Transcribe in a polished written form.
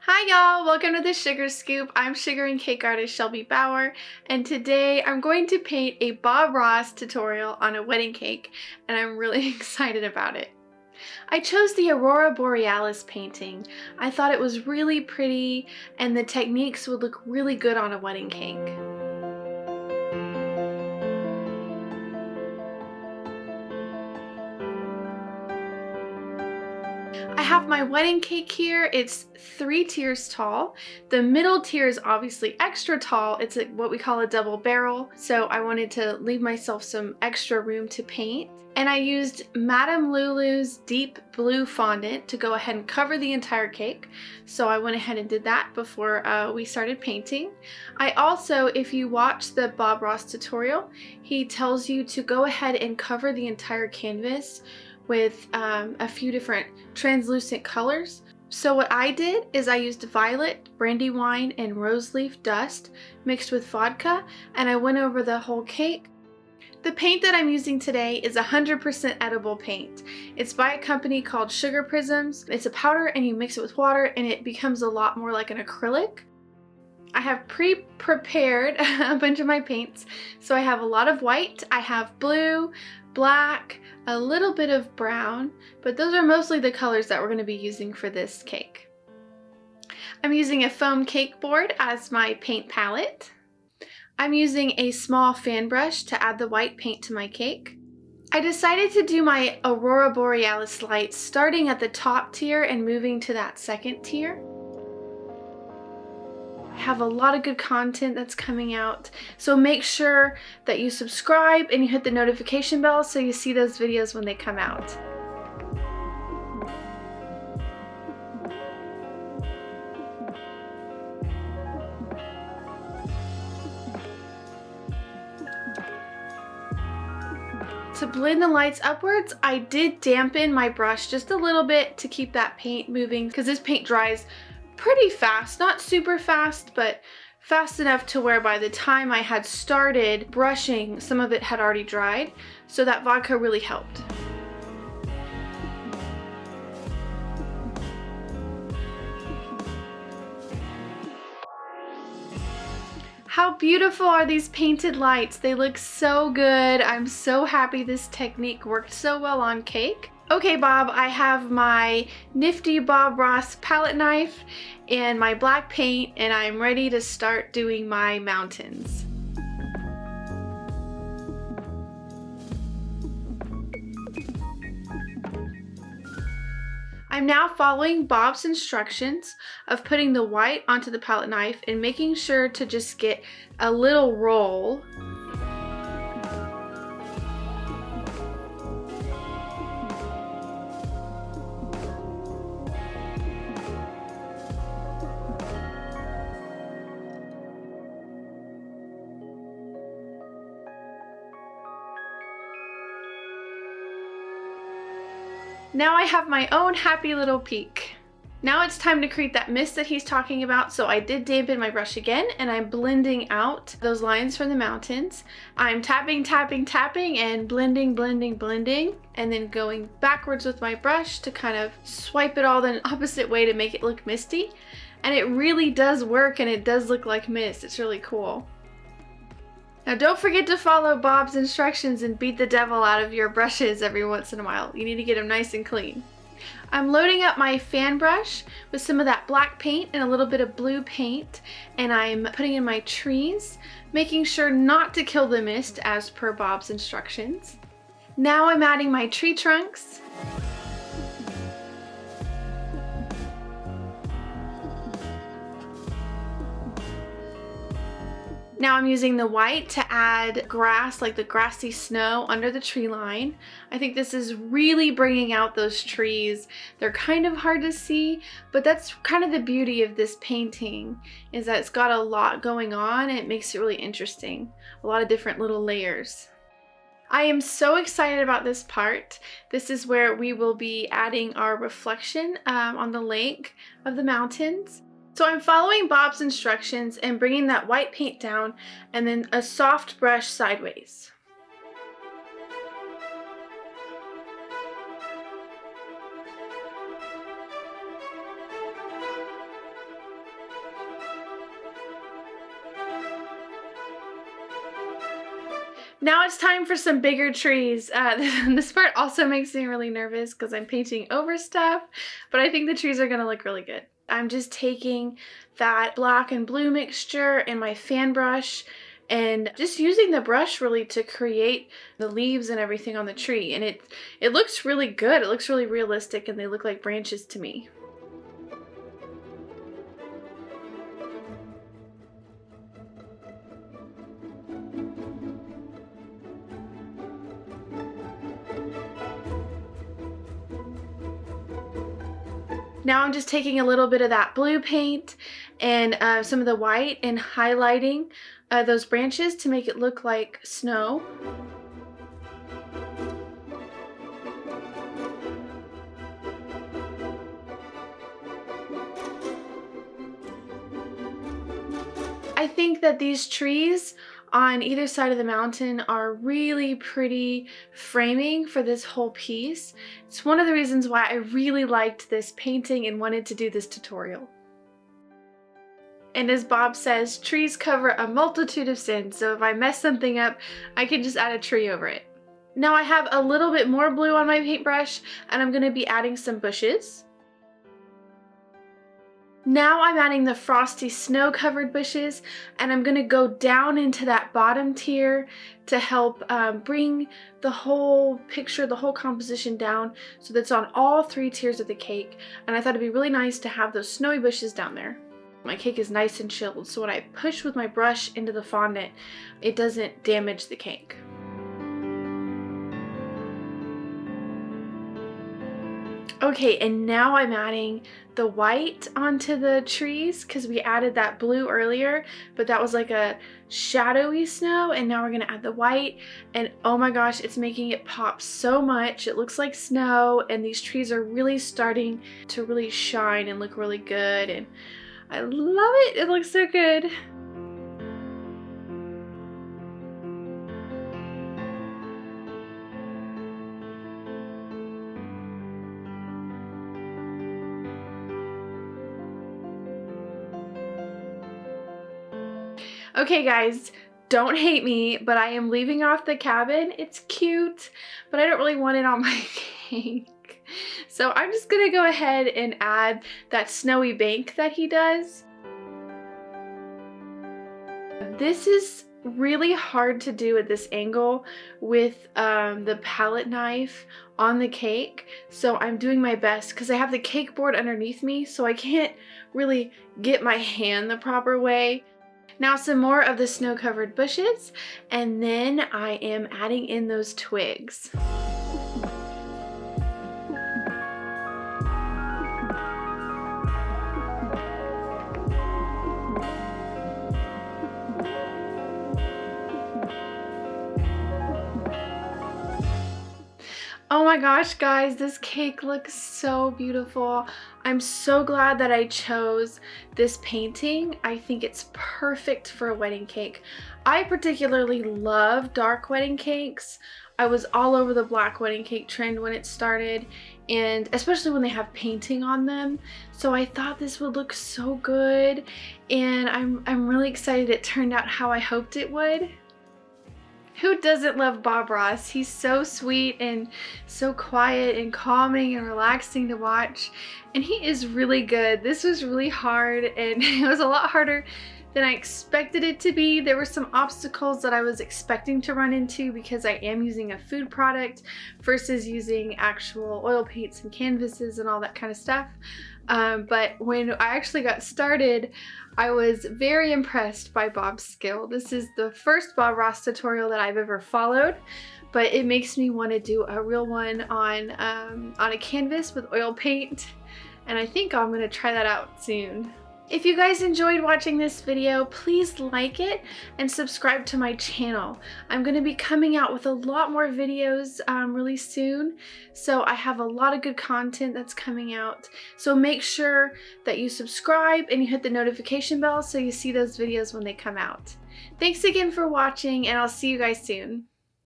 Hi y'all, welcome to the Sugar Scoop. I'm sugar and cake artist Shelby Bower, and today I'm going to paint a Bob Ross tutorial on a wedding cake, and I'm really excited about it. I chose the Aurora Borealis painting. I thought it was really pretty and the techniques would look really good on a wedding cake. I have my wedding cake here. It's 3 tiers tall. The middle tier is obviously extra tall. It's what we call a double barrel. So I wanted to leave myself some extra room to paint. And I used Madame Loulou's deep blue fondant to go ahead and cover the entire cake. So I went ahead and did that before we started painting. I also, if you watch the Bob Ross tutorial, he tells you to go ahead and cover the entire canvas with a few different translucent colors. So what I did is I used violet, brandywine, and rose leaf dust mixed with vodka, and I went over the whole cake. The paint that I'm using today is 100% edible paint. It's by a company called Sugar Prisms. It's a powder and you mix it with water and it becomes a lot more like an acrylic. I have pre-prepared a bunch of my paints. So I have a lot of white, I have blue, black, a little bit of brown, but those are mostly the colors that we're going to be using for this cake. I'm using a foam cake board as my paint palette. I'm using a small fan brush to add the white paint to my cake. I decided to do my Aurora Borealis lights starting at the top tier and moving to that second tier. I have a lot of good content that's coming out, so make sure that you subscribe and you hit the notification bell so you see those videos when they come out. To blend the lights upwards, I did dampen my brush just a little bit to keep that paint moving because this paint dries pretty fast, not super fast, but fast enough to where by the time I had started brushing, some of it had already dried, so that vodka really helped. How beautiful are these painted lights? They look so good. I'm so happy this technique worked so well on cake. Okay, Bob, I have my nifty Bob Ross palette knife and my black paint, and I'm ready to start doing my mountains. I'm now following Bob's instructions of putting the white onto the palette knife and making sure to just get a little roll. Now I have my own happy little peak. Now it's time to create that mist that he's talking about, so I did dampen my brush again and I'm blending out those lines from the mountains. I'm tapping, tapping, tapping and blending, blending, blending, and then going backwards with my brush to kind of swipe it all the opposite way to make it look misty. And it really does work and it does look like mist. It's really cool. Now don't forget to follow Bob's instructions and beat the devil out of your brushes every once in a while. You need to get them nice and clean. I'm loading up my fan brush with some of that black paint and a little bit of blue paint, and I'm putting in my trees, making sure not to kill the mist as per Bob's instructions. Now I'm adding my tree trunks. Now I'm using the white to add grass, like the grassy snow under the tree line. I think this is really bringing out those trees. They're kind of hard to see, but that's kind of the beauty of this painting, is that it's got a lot going on and it makes it really interesting. A lot of different little layers. I am so excited about this part. This is where we will be adding our reflection on the lake of the mountains. So I'm following Bob's instructions and bringing that white paint down and then a soft brush sideways. Now it's time for some bigger trees. This part also makes me really nervous because I'm painting over stuff, but I think the trees are gonna look really good. I'm just taking that black and blue mixture in my fan brush and just using the brush really to create the leaves and everything on the tree. And it looks really good. It looks really realistic and they look like branches to me. Now I'm just taking a little bit of that blue paint and some of the white and highlighting those branches to make it look like snow. I think that these trees on either side of the mountain are really pretty framing for this whole piece. It's one of the reasons why I really liked this painting and wanted to do this tutorial. And as Bob says, trees cover a multitude of sins, so if I mess something up, I can just add a tree over it. Now I have a little bit more blue on my paintbrush, and I'm going to be adding some bushes. Now I'm adding the frosty snow-covered bushes, and I'm going to go down into that bottom tier to help bring the whole picture, the whole composition down so that's on all 3 tiers of the cake. And I thought it'd be really nice to have those snowy bushes down there. My cake is nice and chilled, so when I push with my brush into the fondant, it doesn't damage the cake. Okay, and now I'm adding the white onto the trees because we added that blue earlier, but that was like a shadowy snow, and now we're gonna add the white, and oh my gosh, it's making it pop so much. It looks like snow, and these trees are really starting to really shine and look really good, and I love it. It looks so good. Okay guys, don't hate me, but I am leaving off the cabin. It's cute, but I don't really want it on my cake. So I'm just gonna go ahead and add that snowy bank that he does. This is really hard to do at this angle with the palette knife on the cake, so I'm doing my best because I have the cake board underneath me, so I can't really get my hand the proper way. Now some more of the snow-covered bushes, and then I am adding in those twigs. Oh my gosh, guys, this cake looks so beautiful. I'm so glad that I chose this painting. I think it's perfect for a wedding cake. I particularly love dark wedding cakes. I was all over the black wedding cake trend when it started, and especially when they have painting on them. So I thought this would look so good, and I'm really excited it turned out how I hoped it would. Who doesn't love Bob Ross? He's so sweet and so quiet and calming and relaxing to watch. And he is really good. This was really hard, and it was a lot harder than I expected it to be. There were some obstacles that I was expecting to run into because I am using a food product versus using actual oil paints and canvases and all that kind of stuff. But when I actually got started, I was very impressed by Bob's skill. This is the first Bob Ross tutorial that I've ever followed, but it makes me want to do a real one on a canvas with oil paint, and I think I'm going to try that out soon. If you guys enjoyed watching this video, please like it and subscribe to my channel. I'm going to be coming out with a lot more videos really soon, so I have a lot of good content that's coming out. So make sure that you subscribe and you hit the notification bell so you see those videos when they come out. Thanks again for watching, and I'll see you guys soon.